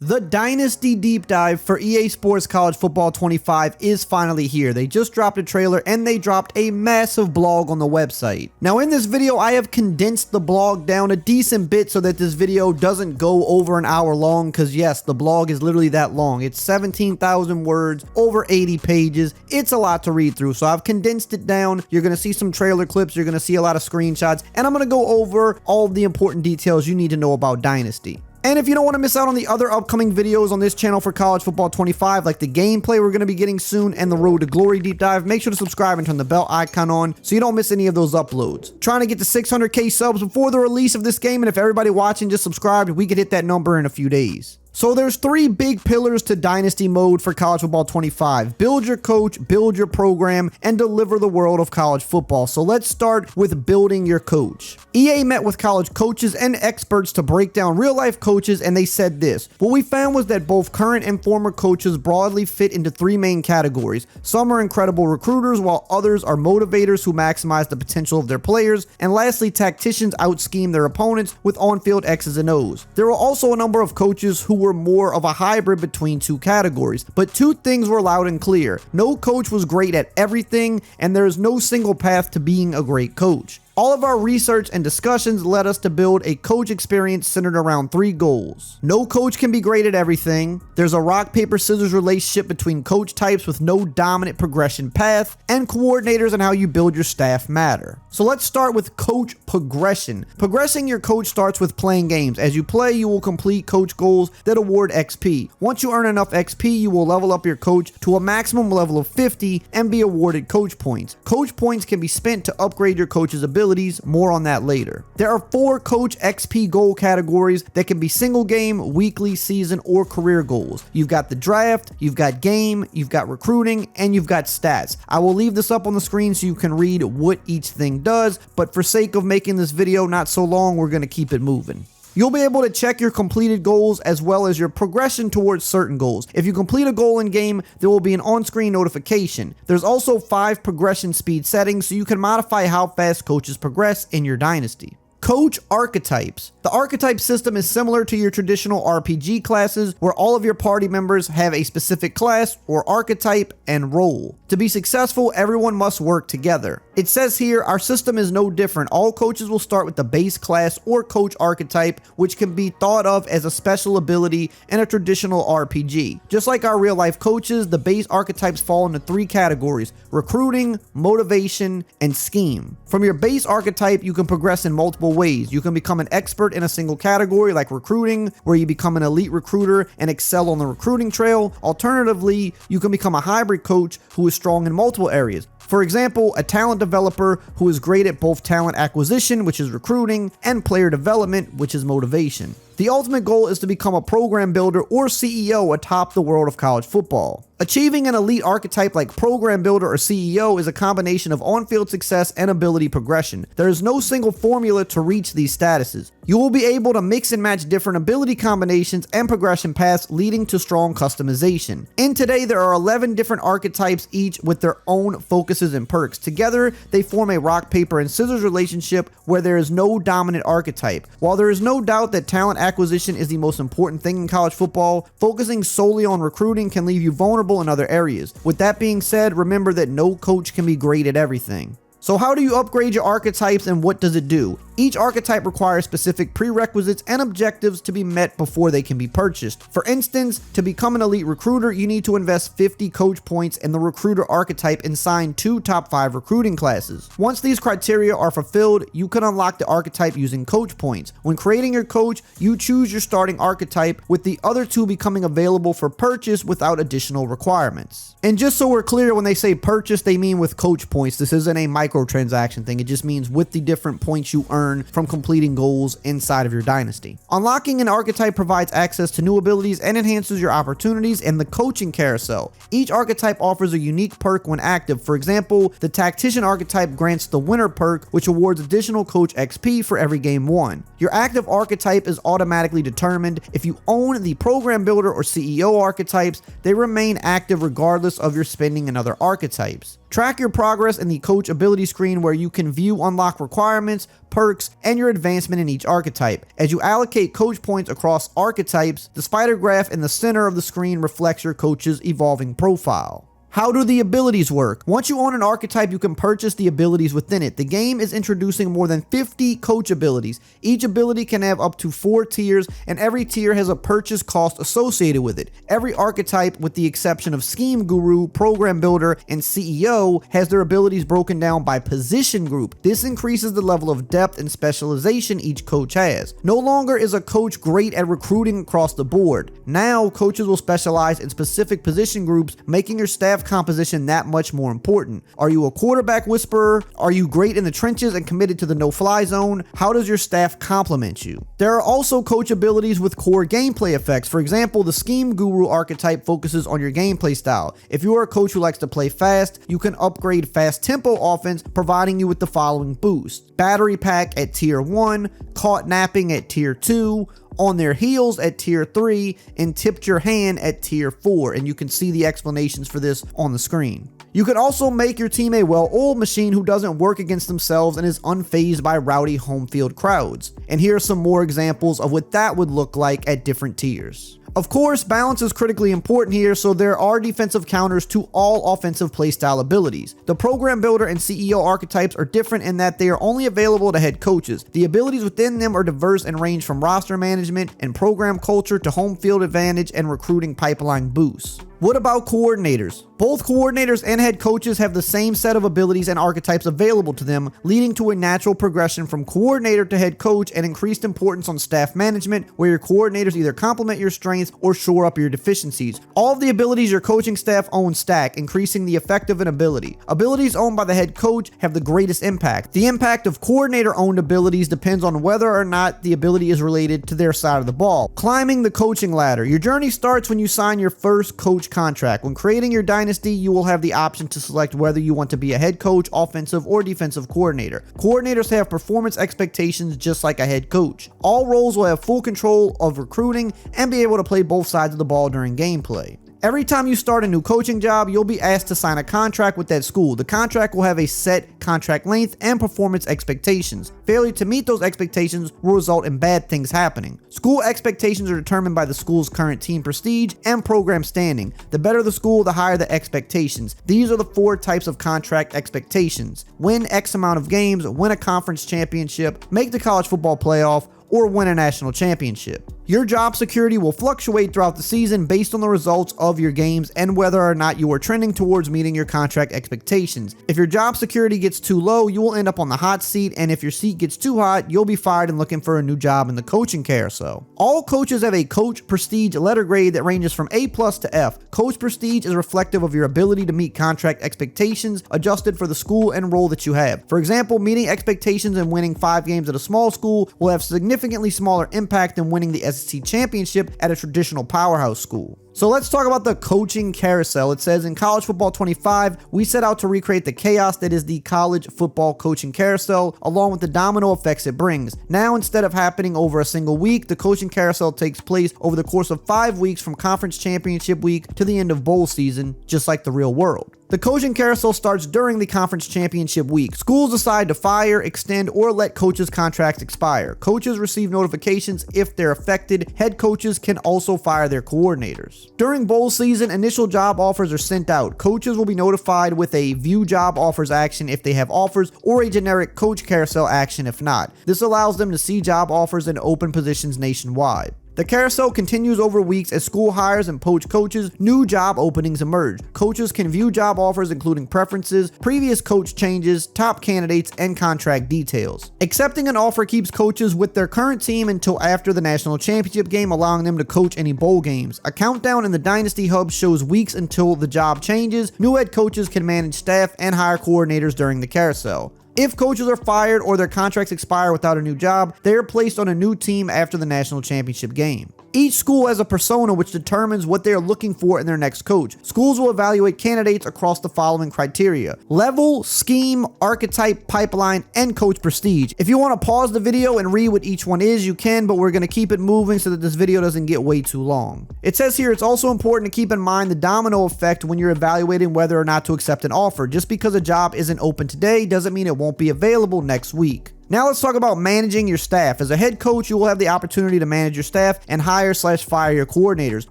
The Dynasty Deep Dive for EA Sports College Football 25 is finally here. They just dropped a trailer and they dropped a massive blog on the website. Now in this video, I have condensed the blog down a decent bit so that this video doesn't go over an hour long, because yes, the blog is literally that long. It's 17,000 words, over 80 pages. It's a lot to read through, so I've condensed it down. You're going to see some trailer clips, you're going to see a lot of screenshots, and I'm going to go over all the important details you need to know about Dynasty. And if you don't want to miss out on the other upcoming videos on this channel for College Football 25, like the gameplay we're going to be getting soon and the Road to Glory deep dive, make sure to subscribe and turn the bell icon on so you don't miss any of those uploads. Trying to get to 600k subs before the release of this game, and if everybody watching just subscribed, we could hit that number in a few days. So there's three big pillars to Dynasty mode for College Football 25. Build your coach, build your program, and deliver the world of college football. So let's start with building your coach. EA met with college coaches and experts to break down real-life coaches, and they said this. What we found was that both current and former coaches broadly fit into three main categories. Some are incredible recruiters, while others are motivators who maximize the potential of their players. And lastly, tacticians out-scheme their opponents with on-field X's and O's. There were also a number of coaches who were more of a hybrid between two categories, but two things were loud and clear. No coach was great at everything, and there is no single path to being a great coach. All of our research and discussions led us to build a coach experience centered around three goals. No coach can be great at everything. There's a rock, paper, scissors relationship between coach types with no dominant progression path, and coordinators and how you build your staff matter. So let's start with coach progression. Progressing your coach starts with playing games. As you play, you will complete coach goals that award XP. Once you earn enough XP, you will level up your coach to a maximum level of 50 and be awarded coach points. Coach points can be spent to upgrade your coach's ability. More on that later. There are 4 coach XP goal categories that can be single game, weekly, season, or career goals. You've got the draft, you've got game, you've got recruiting, and you've got stats. I will leave this up on the screen so you can read what each thing does, but for sake of making this video not so long, we're going to keep it moving. You'll be able to check your completed goals as well as your progression towards certain goals. If you complete a goal in game, there will be an on-screen notification. There's also 5 progression speed settings, so you can modify how fast coaches progress in your dynasty. Coach archetypes. The archetype system is similar to your traditional RPG classes, where all of your party members have a specific class or archetype and role. To be successful, everyone must work together. It says here, our system is no different. All coaches will start with the base class or coach archetype, which can be thought of as a special ability in a traditional RPG. Just like our real life coaches, the base archetypes fall into 3 categories: recruiting, motivation, and scheme. From your base archetype, you can progress in multiple ways. You can become an expert in a single category like recruiting, where you become an elite recruiter and excel on the recruiting trail. Alternatively, you can become a hybrid coach who is strong in multiple areas. For example, a talent developer who is great at both talent acquisition, which is recruiting, and player development, which is motivation. The ultimate goal is to become a program builder or CEO atop the world of college football. Achieving an elite archetype like program builder or CEO is a combination of on-field success and ability progression. There is no single formula to reach these statuses. You will be able to mix and match different ability combinations and progression paths, leading to strong customization. And today there are 11 different archetypes, each with their own focuses and perks. Together, they form a rock, paper, and scissors relationship where there is no dominant archetype. While there is no doubt that talent acquisition is the most important thing in college football, focusing solely on recruiting can leave you vulnerable in other areas. With that being said, remember that no coach can be great at everything. So how do you upgrade your archetypes and what does it do? Each archetype requires specific prerequisites and objectives to be met before they can be purchased. For instance, to become an elite recruiter, you need to invest 50 coach points in the recruiter archetype and sign 2 top 5 recruiting classes. Once these criteria are fulfilled, you can unlock the archetype using coach points. When creating your coach, you choose your starting archetype, with the other 2 becoming available for purchase without additional requirements. And just so we're clear, when they say purchase, they mean with coach points. This isn't a microtransaction thing. It just means with the different points you earn from completing goals inside of your dynasty. Unlocking an archetype provides access to new abilities and enhances your opportunities in the coaching carousel. Each archetype offers a unique perk when active. For example, the tactician archetype grants the winner perk, which awards additional coach XP for every game won. Your active archetype is automatically determined. If you own the program builder or CEO archetypes, they remain active regardless of your spending in other archetypes. Track your progress in the coach ability screen where you can view unlock requirements, perks, and your advancement in each archetype. As you allocate coach points across archetypes, the spider graph in the center of the screen reflects your coach's evolving profile. How do the abilities work? Once you own an archetype, you can purchase the abilities within it. The game is introducing more than 50 coach abilities. Each ability can have up to 4 tiers, and every tier has a purchase cost associated with it. Every archetype, with the exception of Scheme Guru, Program Builder, and CEO, has their abilities broken down by position group. This increases the level of depth and specialization each coach has. No longer is a coach great at recruiting across the board. Now, coaches will specialize in specific position groups, making your staff composition that much more important. Are you a quarterback whisperer? Are you great in the trenches and committed to the no-fly zone? How does your staff complement you? There are also coach abilities with core gameplay effects. For example, the Scheme Guru archetype focuses on your gameplay style. If you are a coach who likes to play fast, you can upgrade fast tempo offense, providing you with the following boost: battery pack at tier 1, caught napping at tier 2, on their heels at tier 3, and tipped your hand at tier 4, and you can see the explanations for this on the screen. You can also make your team a well-oiled machine who doesn't work against themselves and is unfazed by rowdy home field crowds. And here are some more examples of what that would look like at different tiers. Of course, balance is critically important here, so there are defensive counters to all offensive playstyle abilities. The Program Builder and CEO archetypes are different in that they are only available to head coaches. The abilities within them are diverse and range from roster management and program culture to home field advantage and recruiting pipeline boosts. What about coordinators? Both coordinators and head coaches have the same set of abilities and archetypes available to them, leading to a natural progression from coordinator to head coach and increased importance on staff management, where your coordinators either complement your strengths or shore up your deficiencies. All of the abilities your coaching staff owns stack, increasing the effective and ability. Abilities owned by the head coach have the greatest impact. The impact of coordinator-owned abilities depends on whether or not the ability is related to their side of the ball. Climbing the coaching ladder. Your journey starts when you sign your first coach contract. When creating your dynasty, you will have the option to select whether you want to be a head coach, offensive, or defensive coordinator. Coordinators have performance expectations just like a head coach. All roles will have full control of recruiting and be able to play both sides of the ball during gameplay. Every time you start a new coaching job, you'll be asked to sign a contract with that school. The contract will have a set contract length and performance expectations. Failure to meet those expectations will result in bad things happening. School expectations are determined by the school's current team prestige and program standing. The better the school, the higher the expectations. These are the 4 types of contract expectations: win X amount of games, win a conference championship, make the college football playoff, or win a national championship. Your job security will fluctuate throughout the season based on the results of your games and whether or not you are trending towards meeting your contract expectations. If your job security gets too low, you will end up on the hot seat, and if your seat gets too hot, you'll be fired and looking for a new job in the coaching carousel. All coaches have a coach prestige letter grade that ranges from A+ to F. Coach prestige is reflective of your ability to meet contract expectations, adjusted for the school and role that you have. For example, meeting expectations and winning 5 games at a small school will have significantly smaller impact than winning the SEC championship at a traditional powerhouse school. So let's talk about the coaching carousel. It says, in College Football 25, we set out to recreate the chaos that is the college football coaching carousel, along with the domino effects it brings. Now, instead of happening over a single week, the coaching carousel takes place over the course of 5 weeks, from conference championship week to the end of bowl season, just like the real world. The coaching carousel starts during the conference championship week. Schools decide to fire, extend, or let coaches' contracts expire. Coaches receive notifications if they're affected. Head coaches can also fire their coordinators. During bowl season, initial job offers are sent out. Coaches will be notified with a view job offers action if they have offers, or a generic coach carousel action if not. This allows them to see job offers in open positions nationwide. The carousel continues over weeks as school hires and poach coaches. New job openings emerge. Coaches can view job offers including preferences, previous coach changes, top candidates, and contract details. Accepting an offer keeps coaches with their current team until after the national championship game, allowing them to coach any bowl games. A countdown in the Dynasty Hub shows weeks until the job changes. New head coaches can manage staff and hire coordinators during the carousel. If coaches are fired or their contracts expire without a new job, they are placed on a new team after the national championship game. Each school has a persona which determines what they are looking for in their next coach. Schools will evaluate candidates across the following criteria: level, scheme, archetype, pipeline, and coach prestige. If you want to pause the video and read what each one is, you can, but we're going to keep it moving so that this video doesn't get way too long. It says here it's also important to keep in mind the domino effect when you're evaluating whether or not to accept an offer. Just because a job isn't open today doesn't mean it won't be available next week. Now let's talk about managing your staff. As a head coach, you will have the opportunity to manage your staff and hire/fire your coordinators.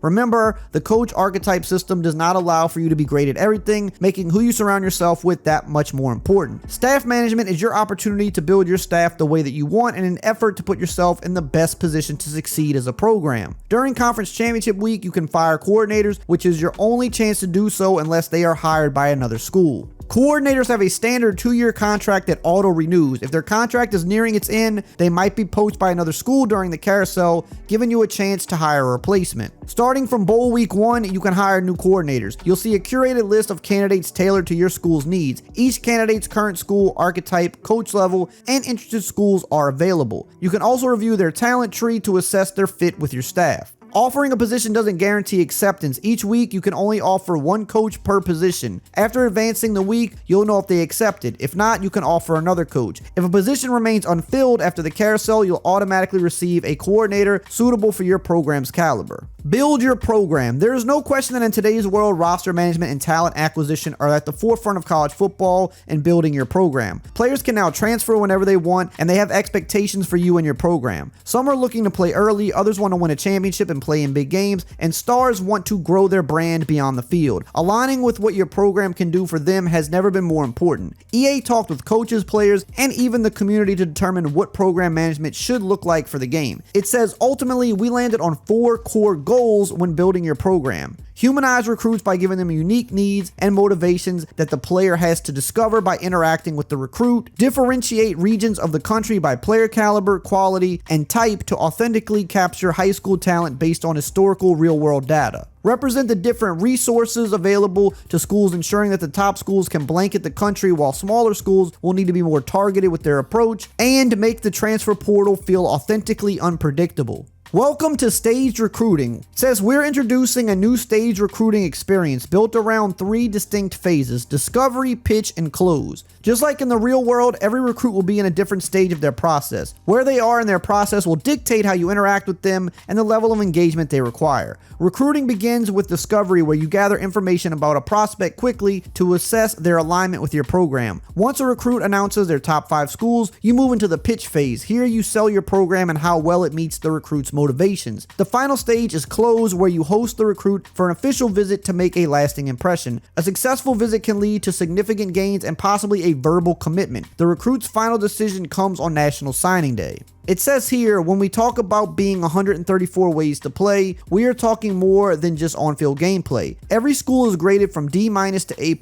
Remember, the coach archetype system does not allow for you to be great at everything, making who you surround yourself with that much more important. Staff management is your opportunity to build your staff the way that you want in an effort to put yourself in the best position to succeed as a program. During conference championship week, you can fire coordinators, which is your only chance to do so unless they are hired by another school. Coordinators have a standard 2-year contract that auto-renews. If their contract is nearing its end, they might be poached by another school during the carousel, giving you a chance to hire a replacement. Starting from bowl week 1, you can hire new coordinators. You'll see a curated list of candidates tailored to your school's needs. Each candidate's current school, archetype, coach level, and interested schools are available. You can also review their talent tree to assess their fit with your staff. Offering a position doesn't guarantee acceptance. Each week, you can only offer one coach per position. After advancing the week, you'll know if they accepted. If not, you can offer another coach. If a position remains unfilled after the carousel, you'll automatically receive a coordinator suitable for your program's caliber. Build your program. There is no question that in today's world, roster management and talent acquisition are at the forefront of college football and building your program. Players can now transfer whenever they want, and they have expectations for you and your program. Some are looking to play early, others want to win a championship and play in big games, and stars want to grow their brand beyond the field. Aligning with what your program can do for them has never been more important. EA talked with coaches, players, and even the community to determine what program management should look like for the game. It says, ultimately, we landed on 4 core goals when building your program. Humanize recruits by giving them unique needs and motivations that the player has to discover by interacting with the recruit. Differentiate regions of the country by player caliber, quality, and type to authentically capture high school talent based on historical real-world data. Represent the different resources available to schools, ensuring that the top schools can blanket the country while smaller schools will need to be more targeted with their approach, and make the transfer portal feel authentically unpredictable. Welcome to staged recruiting. It says we're introducing a new stage recruiting experience built around 3 distinct phases: discovery, pitch, and close. Just like in the real world, every recruit will be in a different stage of their process. Where they are in their process will dictate how you interact with them and the level of engagement they require. Recruiting begins with discovery, where you gather information about a prospect quickly to assess their alignment with your program. Once a recruit announces their top 5 schools, you move into the pitch phase. Here you sell your program and how well it meets the recruit's motivations. The final stage is close, where you host the recruit for an official visit to make a lasting impression. A successful visit can lead to significant gains and possibly a verbal commitment. The recruit's final decision comes on National Signing Day. It says here, when we talk about being 134 ways to play, we are talking more than just on-field gameplay. Every school is graded from D- to A+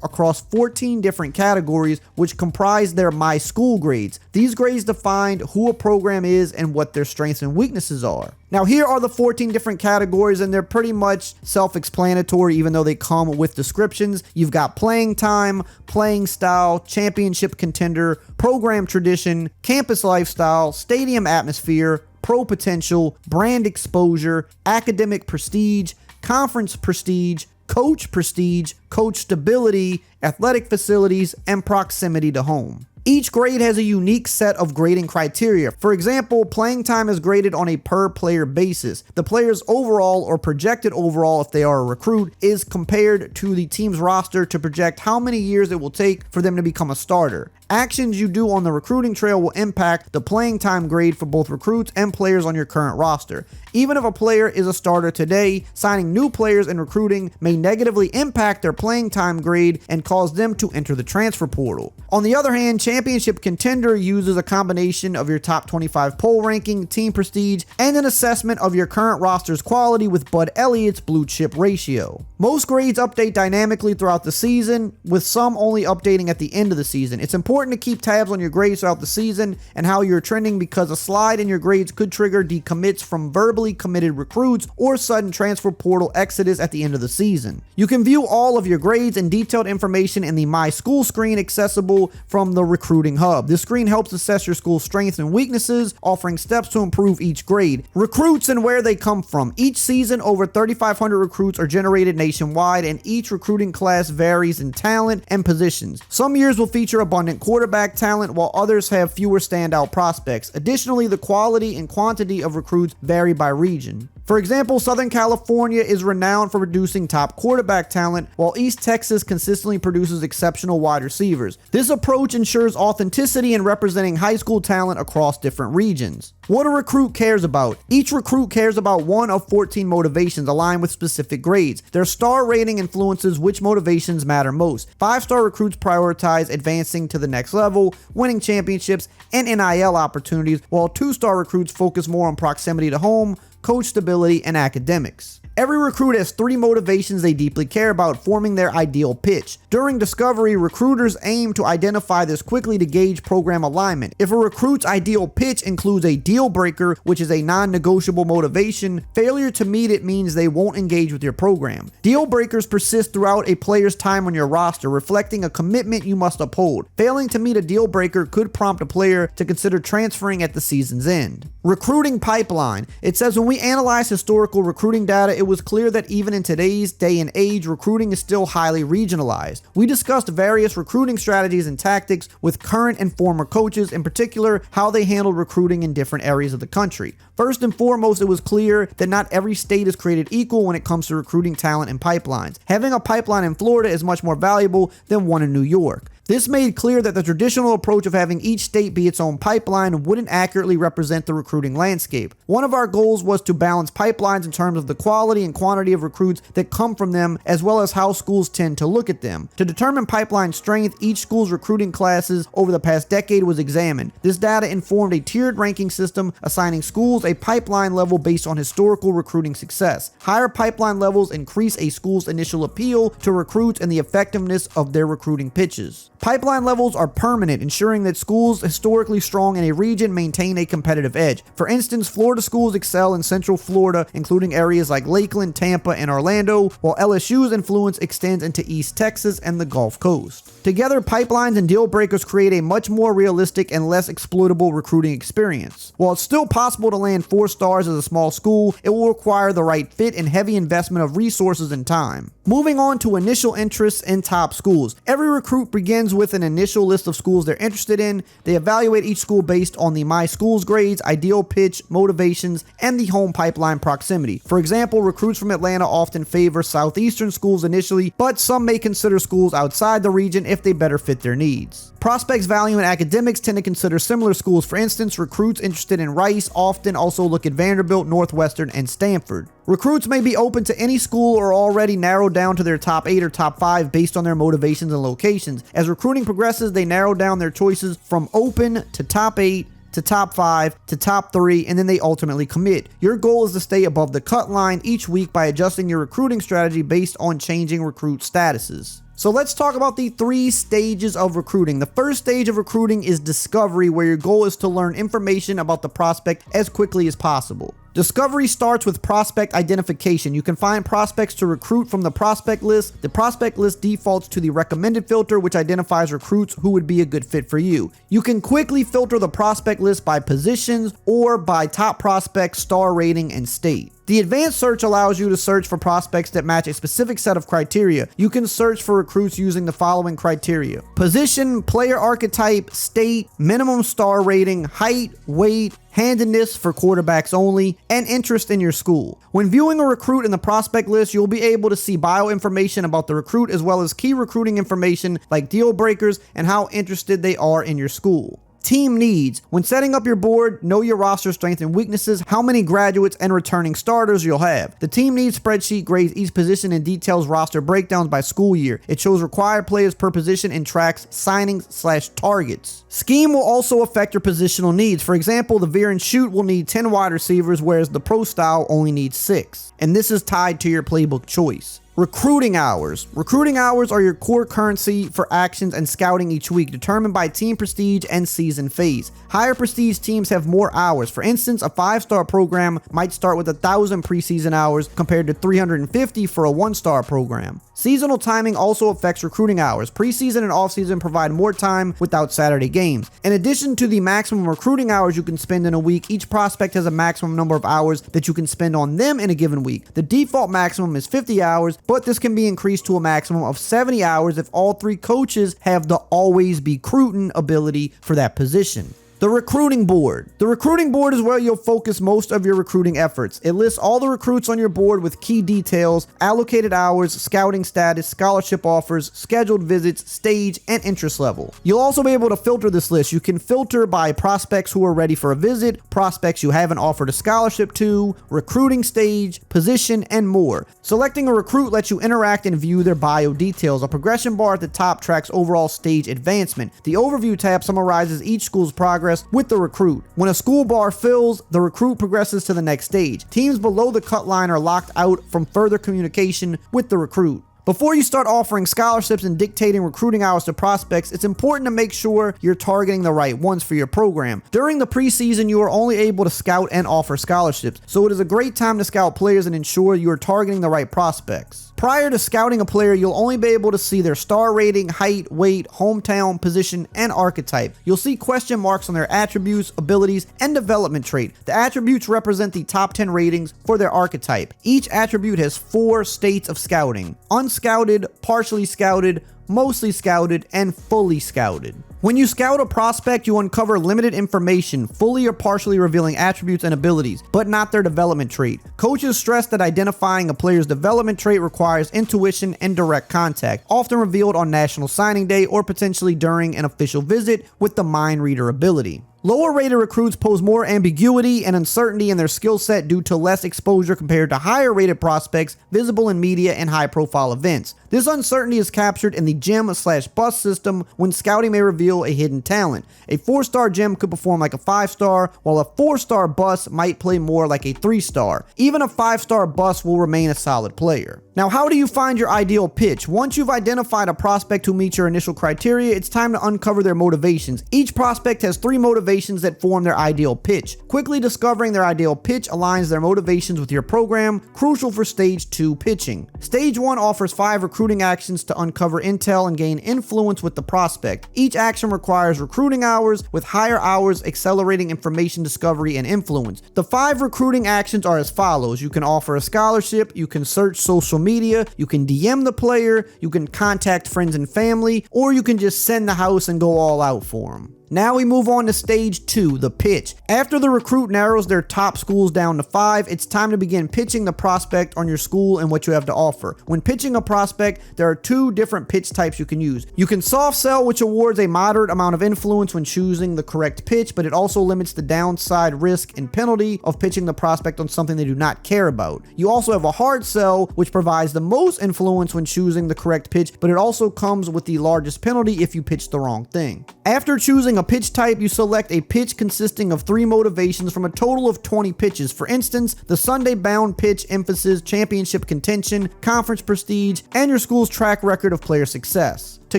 across 14 different categories, which comprise their My School grades. These grades define who a program is and what their strengths and weaknesses are. Now, here are the 14 different categories, and they're pretty much self-explanatory, even though they come with descriptions. You've got playing time, playing style, championship contender, program tradition, campus lifestyle, stadium atmosphere, pro potential, brand exposure, academic prestige, conference prestige, coach prestige, coach stability, athletic facilities, and proximity to home. Each grade has a unique set of grading criteria. For example, playing time is graded on a per player basis. The player's overall or projected overall, if they are a recruit, is compared to the team's roster to project how many years it will take for them to become a starter. Actions you do on the recruiting trail will impact the playing time grade for both recruits and players on your current roster. Even if a player is a starter today, signing new players and recruiting may negatively impact their playing time grade and cause them to enter the transfer portal. On the other hand, championship contender uses a combination of your top 25 poll ranking, team prestige, and an assessment of your current roster's quality with Bud Elliott's blue chip ratio. Most grades update dynamically throughout the season, with some only updating at the end of the season. It's important to keep tabs on your grades throughout the season and how you're trending, because a slide in your grades could trigger decommits from verbally committed recruits or sudden transfer portal exodus at the end of the season. You can view all of your grades and detailed information in the My School screen accessible from the Recruiting Hub. This screen helps assess your school's strengths and weaknesses, offering steps to improve each grade. Recruits and where they come from. Each season, over 3,500 recruits are generated nationwide, and each recruiting class varies in talent and positions. Some years will feature abundant quarterback talent, while others have fewer standout prospects. Additionally, the quality and quantity of recruits vary by region. For example, Southern California is renowned for producing top quarterback talent, while East Texas consistently produces exceptional wide receivers. This approach ensures authenticity in representing high school talent across different regions. What a recruit cares about. Each recruit cares about one of 14 motivations aligned with specific grades. Their star rating influences which motivations matter most. 5-star recruits prioritize advancing to the next level, winning championships, and NIL opportunities, while 2-star recruits focus more on proximity to home, coach stability, and academics. Every recruit has 3 motivations they deeply care about, forming their ideal pitch. During discovery, recruiters aim to identify this quickly to gauge program alignment. If a recruit's ideal pitch includes a deal breaker, which is a non-negotiable motivation, failure to meet it means they won't engage with your program. Deal breakers persist throughout a player's time on your roster, reflecting a commitment you must uphold. Failing to meet a deal breaker could prompt a player to consider transferring at the season's end. Recruiting pipeline. It says when we analyze historical recruiting data, it was clear that even in today's day and age, recruiting is still highly regionalized. We discussed various recruiting strategies and tactics with current and former coaches, in particular how they handled recruiting in different areas of the country. First and foremost, it was clear that not every state is created equal when it comes to recruiting talent and pipelines. Having a pipeline in Florida is much more valuable than one in New York. This made clear that the traditional approach of having each state be its own pipeline wouldn't accurately represent the recruiting landscape. One of our goals was to balance pipelines in terms of the quality and quantity of recruits that come from them, as well as how schools tend to look at them. To determine pipeline strength, each school's recruiting classes over the past decade was examined. This data informed a tiered ranking system, assigning schools a pipeline level based on historical recruiting success. Higher pipeline levels increase a school's initial appeal to recruits and the effectiveness of their recruiting pitches. Pipeline levels are permanent, ensuring that schools historically strong in a region maintain a competitive edge. For instance, Florida schools excel in Central Florida, including areas like Lakeland, Tampa, and Orlando, while LSU's influence extends into East Texas and the Gulf Coast. Together, pipelines and deal breakers create a much more realistic and less exploitable recruiting experience. While it's still possible to land 4 stars as a small school, it will require the right fit and heavy investment of resources and time. Moving on to initial interests in top schools. Every recruit begins with an initial list of schools they're interested in. They evaluate each school based on the My Schools grades, ideal pitch, motivations, and the home pipeline proximity. For example, recruits from Atlanta often favor southeastern schools initially, but some may consider schools outside the region if they better fit their needs. Prospects valuing academics tend to consider similar schools. For instance, recruits interested in Rice often also look at Vanderbilt, Northwestern, and Stanford. Recruits may be open to any school or already narrowed down to their top 8 or top 5 based on their motivations and locations. As recruiting progresses, they narrow down their choices from open to top 8 to top 5 to top 3, and then they ultimately commit. Your goal is to stay above the cut line each week by adjusting your recruiting strategy based on changing recruit statuses. So let's talk about the 3 stages of recruiting. The first stage of recruiting is discovery, where your goal is to learn information about the prospect as quickly as possible. Discovery starts with prospect identification. You can find prospects to recruit from the prospect list. The prospect list defaults to the recommended filter, which identifies recruits who would be a good fit for you. You can quickly filter the prospect list by positions or by top prospect, star rating, and state. The advanced search allows you to search for prospects that match a specific set of criteria. You can search for recruits using the following criteria: position, player archetype, state, minimum star rating, height, weight, handedness for quarterbacks only, and interest in your school. When viewing a recruit in the prospect list, you'll be able to see bio information about the recruit as well as key recruiting information like deal breakers and how interested they are in your school. Team needs. When setting up your board, know your roster strengths and weaknesses, how many graduates and returning starters you'll have. The team needs spreadsheet grades each position and details roster breakdowns by school year. It shows required players per position and tracks signings/targets. Scheme will also affect your positional needs. For example, the veer and shoot will need 10 wide receivers, whereas the pro style only needs 6. And this is tied to your playbook choice. Recruiting hours. Recruiting hours are your core currency for actions and scouting each week, determined by team prestige and season phase. Higher prestige teams have more hours. For instance, a 5-star program might start with 1,000 preseason hours compared to 350 for a 1-star program. Seasonal timing also affects recruiting hours. Preseason and offseason provide more time without Saturday games. In addition to the maximum recruiting hours you can spend in a week, each prospect has a maximum number of hours that you can spend on them in a given week. The default maximum is 50 hours, but this can be increased to a maximum of 70 hours if all 3 coaches have the always be recruiting ability for that position. The recruiting board. The recruiting board is where you'll focus most of your recruiting efforts. It lists all the recruits on your board with key details, allocated hours, scouting status, scholarship offers, scheduled visits, stage, and interest level. You'll also be able to filter this list. You can filter by prospects who are ready for a visit, prospects you haven't offered a scholarship to, recruiting stage, position, and more. Selecting a recruit lets you interact and view their bio details. A progression bar at the top tracks overall stage advancement. The overview tab summarizes each school's progress with the recruit. When a school bar fills, the recruit progresses to the next stage. Teams below the cut line are locked out from further communication with the recruit. Before you start offering scholarships and dictating recruiting hours to prospects, it's important to make sure you're targeting the right ones for your program. During the preseason, you are only able to scout and offer scholarships, so it is a great time to scout players and ensure you are targeting the right prospects. Prior to scouting a player, you'll only be able to see their star rating, height, weight, hometown, position, and archetype. You'll see question marks on their attributes, abilities, and development trait. The attributes represent the top 10 ratings for their archetype. Each attribute has 4 states of scouting: unscouted, partially scouted, mostly scouted, and fully scouted. When you scout a prospect, you uncover limited information, fully or partially revealing attributes and abilities, but not their development trait. Coaches stress that identifying a player's development trait requires intuition and direct contact, often revealed on National Signing Day or potentially during an official visit with the mind reader ability. Lower rated recruits pose more ambiguity and uncertainty in their skill set due to less exposure compared to higher rated prospects visible in media and high profile events. This uncertainty is captured in the gem/bust system when scouting may reveal a hidden talent. A 4-star gem could perform like a 5-star, while a 4-star bust might play more like a 3-star. Even a 5-star bust will remain a solid player. Now, how do you find your ideal pitch? Once you've identified a prospect who meets your initial criteria, it's time to uncover their motivations. Each prospect has 3 motivations that form their ideal pitch. Quickly discovering their ideal pitch aligns their motivations with your program, crucial for stage 2 pitching. Stage 1 offers 5 recruiting actions to uncover intel and gain influence with the prospect. Each action requires recruiting hours, with higher hours accelerating information discovery and influence. The 5 recruiting actions are as follows. You can offer a scholarship, you can search social media, you can DM the player, you can contact friends and family, or you can just send the house and go all out for them. Now we move on to stage 2, the pitch. After the recruit narrows their top schools down to 5, it's time to begin pitching the prospect on your school and what you have to offer. When pitching a prospect, there are 2 different pitch types you can use. You can soft sell, which awards a moderate amount of influence when choosing the correct pitch, but it also limits the downside risk and penalty of pitching the prospect on something they do not care about. You also have a hard sell, which provides the most influence when choosing the correct pitch, but it also comes with the largest penalty if you pitch the wrong thing. After choosing a pitch type, you select a pitch consisting of 3 motivations from a total of 20 pitches. For instance, the Sunday bound pitch emphasizes championship contention, conference prestige, and your school's track record of player success. To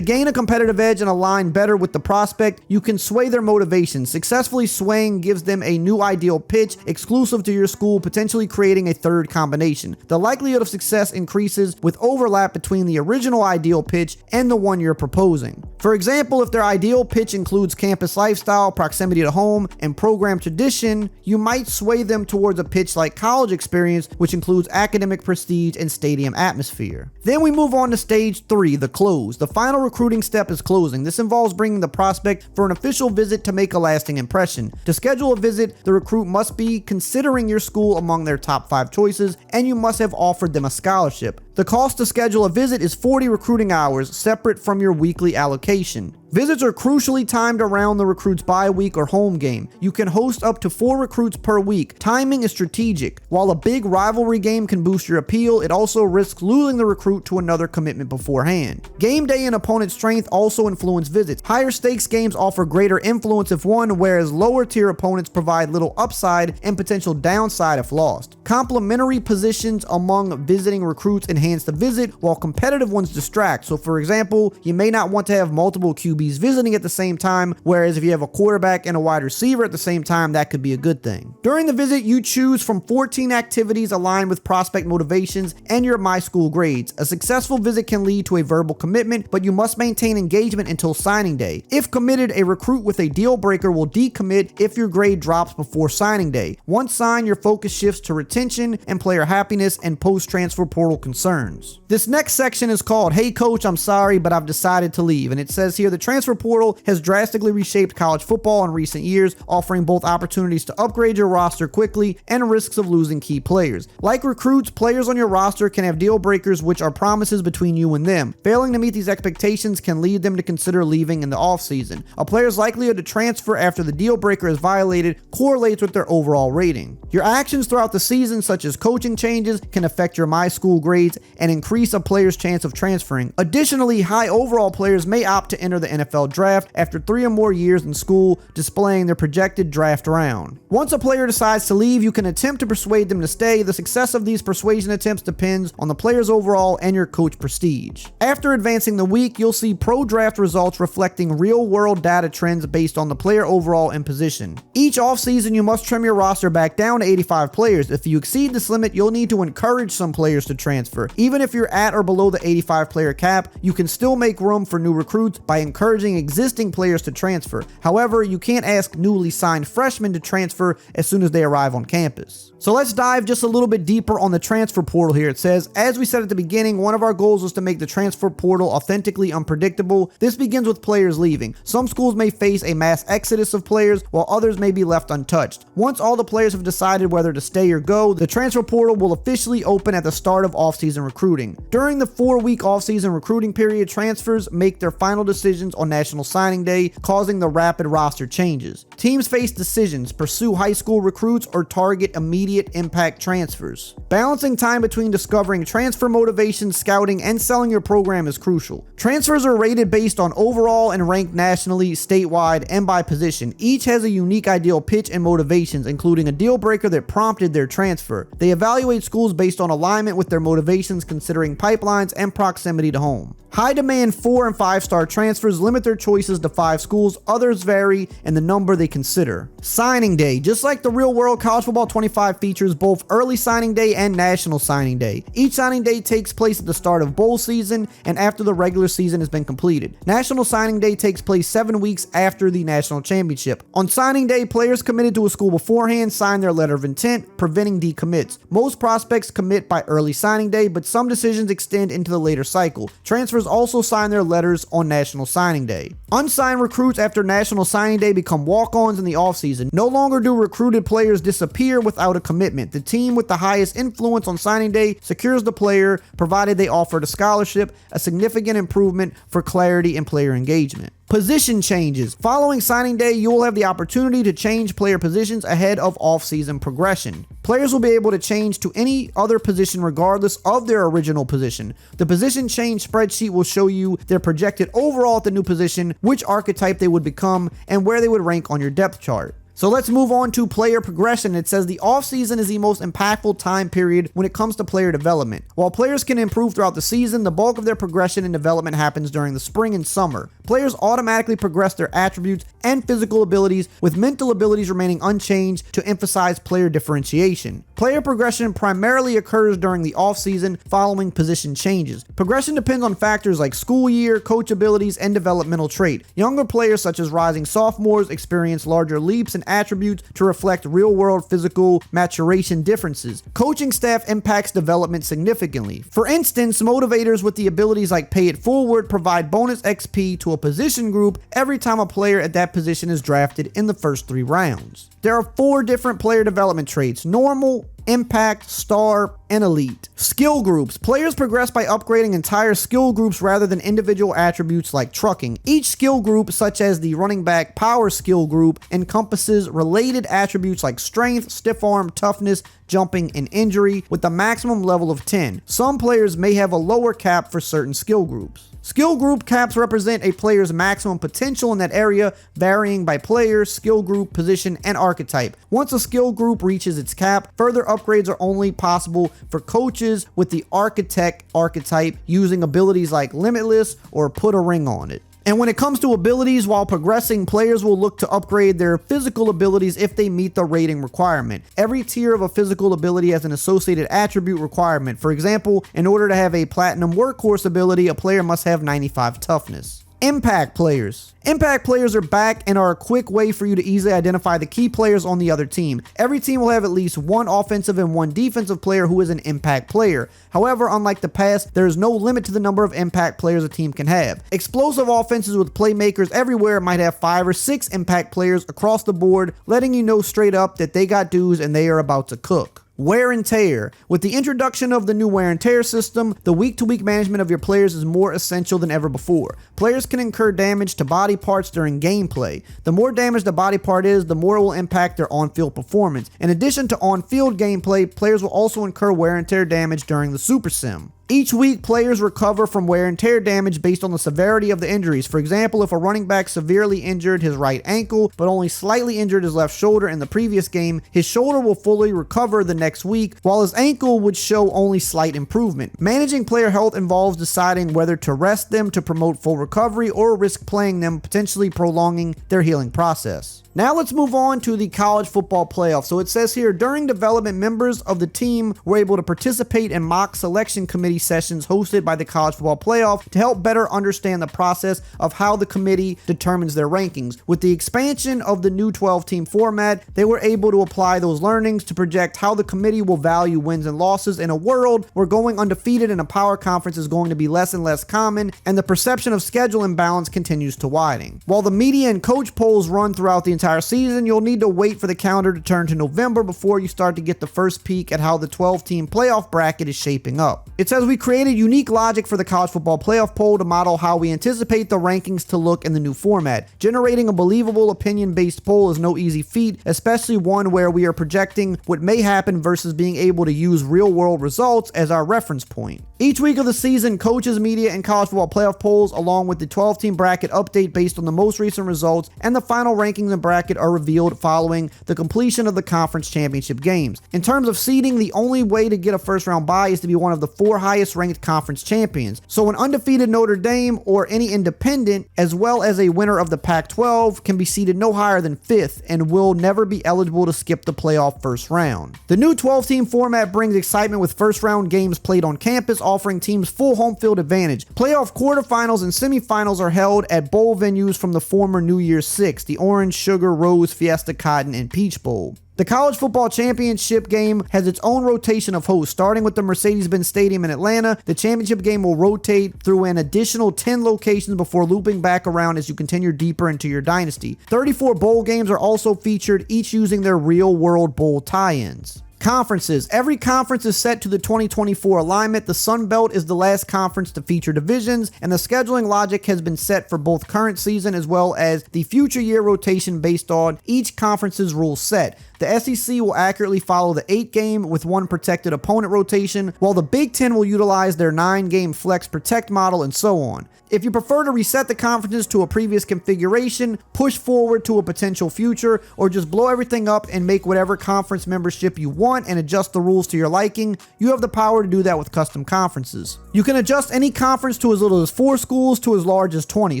gain a competitive edge and align better with the prospect, you can sway their motivations. Successfully swaying gives them a new ideal pitch exclusive to your school, potentially creating a 3rd combination. The likelihood of success increases with overlap between the original ideal pitch and the one you're proposing. For example, if their ideal pitch includes campus lifestyle, proximity to home, and program tradition, you might sway them towards a pitch like college experience, which includes academic prestige and stadium atmosphere. Then we move on to stage 3, the close. The final recruiting step is closing. This involves bringing the prospect for an official visit to make a lasting impression. To schedule a visit, the recruit must be considering your school among their top 5 choices, and you must have offered them a scholarship. The cost to schedule a visit is 40 recruiting hours, separate from your weekly allocation. Visits are crucially timed around the recruit's bye week or home game. You can host up to 4 recruits per week. Timing is strategic. While a big rivalry game can boost your appeal, it also risks losing the recruit to another commitment beforehand. Game day and opponent strength also influence visits. Higher stakes games offer greater influence if won, whereas lower tier opponents provide little upside and potential downside if lost. Complementary positions among visiting recruits enhance the visit, while competitive ones distract. So for example, you may not want to have multiple QBs visiting at the same time, whereas if you have a quarterback and a wide receiver at the same time, that could be a good thing. During the visit, you choose from 14 activities aligned with prospect motivations and your My School grades. A successful visit can lead to a verbal commitment, but you must maintain engagement until signing day. If committed, a recruit with a deal breaker will decommit if your grade drops before signing day. Once signed, your focus shifts to retention and player happiness and post-transfer portal concerns. This next section is called "Hey Coach, I'm sorry, but I've decided to leave." And it says here, the transfer portal has drastically reshaped college football in recent years, offering both opportunities to upgrade your roster quickly and risks of losing key players. Like recruits, players on your roster can have deal breakers, which are promises between you and them. Failing to meet these expectations can lead them to consider leaving in the offseason. A player's likelihood to transfer after the deal breaker is violated correlates with their overall rating. Your actions throughout the season, such as coaching changes, can affect your My School grades and increase a player's chance of transferring. Additionally, high overall players may opt to enter the NFL draft after 3 or more years in school, displaying their projected draft round. Once a player decides to leave, you can attempt to persuade them to stay. The success of these persuasion attempts depends on the player's overall and your coach prestige. After advancing the week, you'll see pro-draft results reflecting real-world data trends based on the player overall and position. Each offseason, you must trim your roster back down to 85 players. If you exceed this limit, you'll need to encourage some players to transfer. Even if you're at or below the 85 player cap, you can still make room for new recruits by encouraging existing players to transfer. However, you can't ask newly signed freshmen to transfer as soon as they arrive on campus. So let's dive just a little bit deeper on the transfer portal here. It says, as we said at the beginning, one of our goals was to make the transfer portal authentically unpredictable. This begins with players leaving. Some schools may face a mass exodus of players, while others may be left untouched. Once all the players have decided whether to stay or go, the transfer portal will officially open at the start of offseason recruiting. During the 4-week offseason recruiting period, transfers make their final decisions on National Signing Day, causing the rapid roster changes. Teams face decisions: pursue high school recruits or target immediate impact transfers. Balancing time between discovering transfer motivation, scouting, and selling your program is crucial. Transfers are rated based on overall and ranked nationally, statewide, and by position. Each has a unique ideal pitch and motivations, including a deal breaker that prompted their transfer. They evaluate schools based on alignment with their motivations, considering pipelines and proximity to home. High demand 4- and 5-star transfers limit their choices to 5 schools. Others vary in the number they consider. Signing day. Just like the real world, College Football 25 features both early signing day and national signing day. Each signing day takes place at the start of bowl season and after the regular season has been completed. National signing day takes place 7 weeks after the national championship. On signing day, players committed to a school beforehand sign their letter of intent, preventing decommits. Most prospects commit by early signing day, but some decisions extend into the later cycle. Transfers also sign their letters on National Signing Day. Unsigned recruits after National Signing Day become walk-ons in the offseason. No longer do recruited players disappear without a commitment. The team with the highest influence on signing day secures the player, provided they offered a scholarship, a significant improvement for clarity and player engagement. Position changes. Following signing day, you will have the opportunity to change player positions ahead of off-season progression. Players will be able to change to any other position regardless of their original position. The position change spreadsheet will show you their projected overall at the new position, which archetype they would become, and where they would rank on your depth chart. So let's move on to player progression. It says the offseason is the most impactful time period when it comes to player development. While players can improve throughout the season, the bulk of their progression and development happens during the spring and summer. Players automatically progress their attributes and physical abilities, with mental abilities remaining unchanged to emphasize player differentiation. Player progression primarily occurs during the offseason following position changes. Progression depends on factors like school year, coach abilities, and developmental trait. Younger players such as rising sophomores experience larger leaps and attributes to reflect real-world physical maturation differences. Coaching staff impacts development significantly. For instance, motivators with the abilities like Pay It Forward provide bonus XP to a position group every time a player at that position is drafted in the first 3 rounds. There are 4 different player development traits: normal, Impact, Star, and Elite. Skill groups. Players progress by upgrading entire skill groups rather than individual attributes like trucking. Each skill group, such as the running back power skill group, encompasses related attributes like strength, stiff arm, toughness, jumping, and injury, with a maximum level of 10. Some players may have a lower cap for certain skill groups. Skill group caps represent a player's maximum potential in that area, varying by player, skill group, position, and archetype. Once a skill group reaches its cap, further upgrades are only possible for coaches with the architect archetype, using abilities like Limitless or Put a Ring on It. And when it comes to abilities, while progressing, players will look to upgrade their physical abilities if they meet the rating requirement. Every tier of a physical ability has an associated attribute requirement. For example, in order to have a platinum workhorse ability, a player must have 95 toughness. Impact players. Impact players are back and are a quick way for you to easily identify the key players on the other team. Every team will have at least one offensive and one defensive player who is an impact player. However, unlike the past, there is no limit to the number of impact players a team can have. Explosive offenses with playmakers everywhere might have 5 or 6 impact players across the board, letting you know straight up that they got dudes and they are about to cook. Wear and tear. With the introduction of the new wear and tear system, the week-to-week management of your players is more essential than ever before. Players can incur damage to body parts during gameplay. The more damaged the body part is, the more it will impact their on-field performance. In addition to on-field gameplay, players will also incur wear and tear damage during the Super Sim. Each week, players recover from wear and tear damage based on the severity of the injuries. For example, if a running back severely injured his right ankle, but only slightly injured his left shoulder in the previous game, his shoulder will fully recover the next week, while his ankle would show only slight improvement. Managing player health involves deciding whether to rest them to promote full recovery or risk playing them, potentially prolonging their healing process. Now let's move on to the college football playoff. So it says here, during development, members of the team were able to participate in mock selection committee sessions hosted by the college football playoff to help better understand the process of how the committee determines their rankings. With the expansion of the new 12-team format, they were able to apply those learnings to project how the committee will value wins and losses in a world where going undefeated in a power conference is going to be less and less common, and the perception of schedule imbalance continues to widen. While the media and coach polls run throughout the entire season, you'll need to wait for the calendar to turn to November before you start to get the first peek at how the 12-team playoff bracket is shaping up. It says we created unique logic for the college football playoff poll to model how we anticipate the rankings to look in the new format. Generating a believable opinion-based poll is no easy feat, especially one where we are projecting what may happen versus being able to use real-world results as our reference point. Each week of the season, coaches, media, and college football playoff polls, along with the 12-team bracket update based on the most recent results and the final rankings and bracket, are revealed following the completion of the conference championship games. In terms of seeding, the only way to get a first-round bye is to be one of the 4 highest-ranked conference champions. So an undefeated Notre Dame or any independent, as well as a winner of the Pac-12, can be seeded no higher than 5th and will never be eligible to skip the playoff first round. The new 12-team format brings excitement with first-round games played on campus, offering teams full home field advantage. Playoff quarterfinals and semifinals are held at bowl venues from the former New Year's Six, the Orange, Sugar, Rose, Fiesta, Cotton, and Peach Bowl. The college football championship game has its own rotation of hosts. Starting with the Mercedes-Benz Stadium in Atlanta, the championship game will rotate through an additional 10 locations before looping back around as you continue deeper into your dynasty. 34 bowl games are also featured, each using their real-world bowl tie-ins. Conferences. Every conference is set to the 2024 alignment. The Sun Belt is the last conference to feature divisions, and the scheduling logic has been set for both current season as well as the future year rotation based on each conference's rule set. The SEC will accurately follow the 8-game with 1 protected opponent rotation, while the Big Ten will utilize their 9-game flex protect model, and so on. If you prefer to reset the conferences to a previous configuration, push forward to a potential future, or just blow everything up and make whatever conference membership you want and adjust the rules to your liking, you have the power to do that with custom conferences. You can adjust any conference to as little as 4 schools to as large as 20.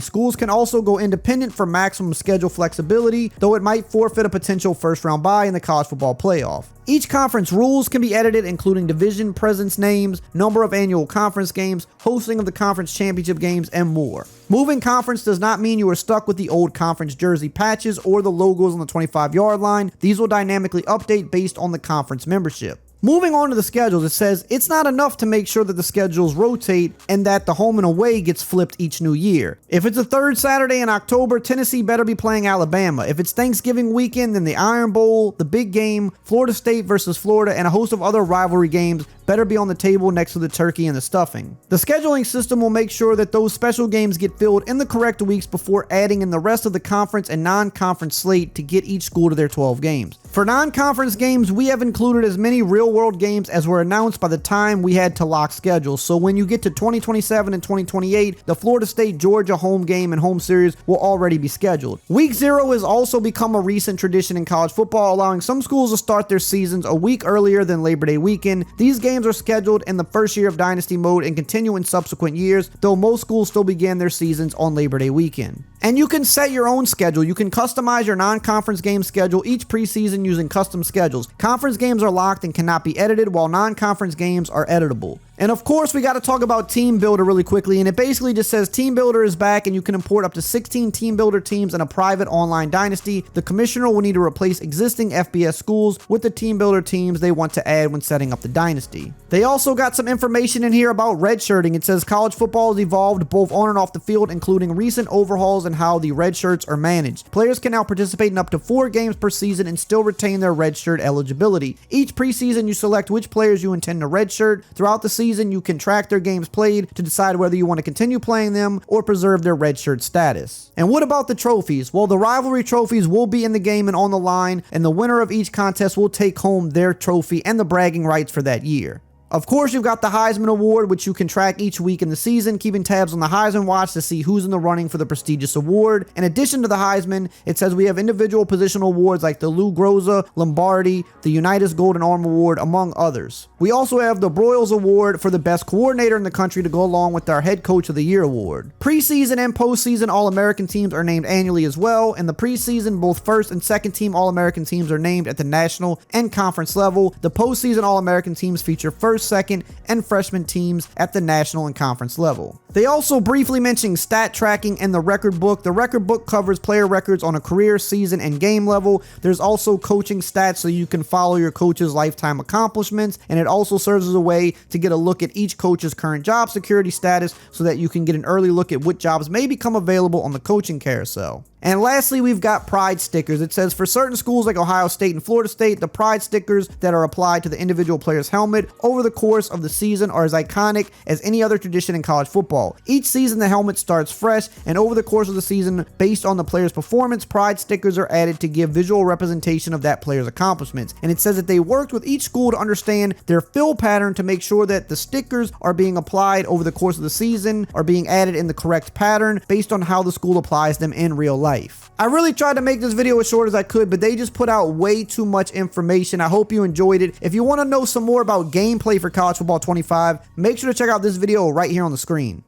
Schools can also go independent for maximum schedule flexibility, though it might forfeit a potential first-round bye in the college football playoff. Each conference rules can be edited, including division presence names, number of annual conference games, hosting of the conference championship games, and more. Moving conference does not mean you are stuck with the old conference jersey patches or the logos on the 25-yard line. These will dynamically update based on the conference membership. Moving on to the schedules, it says it's not enough to make sure that the schedules rotate and that the home and away gets flipped each new year. If it's the third Saturday in October, Tennessee better be playing Alabama. If it's Thanksgiving weekend, then the Iron Bowl, the big game, Florida State versus Florida, and a host of other rivalry games better be on the table next to the turkey and the stuffing. The scheduling system will make sure that those special games get filled in the correct weeks before adding in the rest of the conference and non-conference slate to get each school to their 12 games. For non-conference games, we have included as many real-world games as were announced by the time we had to lock schedules. So when you get to 2027 and 2028, the Florida State-Georgia home game and home series will already be scheduled. Week 0 has also become a recent tradition in college football, allowing some schools to start their seasons a week earlier than Labor Day weekend. These games are scheduled in the first year of Dynasty mode and continue in subsequent years, though most schools still begin their seasons on Labor Day weekend. And you can set your own schedule. You can customize your non-conference game schedule each preseason using custom schedules. Conference games are locked and cannot be edited, while non-conference games are editable. And of course, we got to talk about Team Builder really quickly, and it basically just says Team Builder is back and you can import up to 16 Team Builder teams in a private online dynasty. The commissioner will need to replace existing FBS schools with the Team Builder teams they want to add when setting up the dynasty. They also got some information in here about redshirting. It says college football has evolved both on and off the field, including recent overhauls and how the red shirts are managed. Players can now participate in up to 4 games per season and still retain their red shirt eligibility. Each preseason, you select which players you intend to redshirt. Throughout the season, you can track their games played to decide whether you want to continue playing them or preserve their redshirt status. And what about the trophies? Well, the rivalry trophies will be in the game and on the line, and the winner of each contest will take home their trophy and the bragging rights for that year. Of course, you've got the Heisman Award, which you can track each week in the season, keeping tabs on the Heisman Watch to see who's in the running for the prestigious award. In addition to the Heisman, it says we have individual positional awards like the Lou Groza, Lombardi, the Unitas Golden Arm Award, among others. We also have the Broyles Award for the best coordinator in the country to go along with our Head Coach of the Year award. Preseason and postseason All-American teams are named annually as well. In the preseason, both first and second team All-American teams are named at the national and conference level. The postseason All-American teams feature first, second, and freshman teams at the national and conference level. They also briefly mentioned stat tracking and the record book. The record book covers player records on a career, season, and game level. There's also coaching stats so you can follow your coach's lifetime accomplishments, and it also serves as a way to get a look at each coach's current job security status so that you can get an early look at what jobs may become available on the coaching carousel. And lastly, we've got pride stickers. It says for certain schools like Ohio State and Florida State, the pride stickers that are applied to the individual player's helmet over the course of the season are as iconic as any other tradition in college football. Each season, the helmet starts fresh, and over the course of the season, based on the player's performance, pride stickers are added to give visual representation of that player's accomplishments. And it says that they worked with each school to understand their fill pattern to make sure that the stickers are being applied over the course of the season, are being added in the correct pattern based on how the school applies them in real life. I really tried to make this video as short as I could, but they just put out way too much information. I hope you enjoyed it. If you want to know some more about gameplay for College Football 25, make sure to check out this video right here on the screen.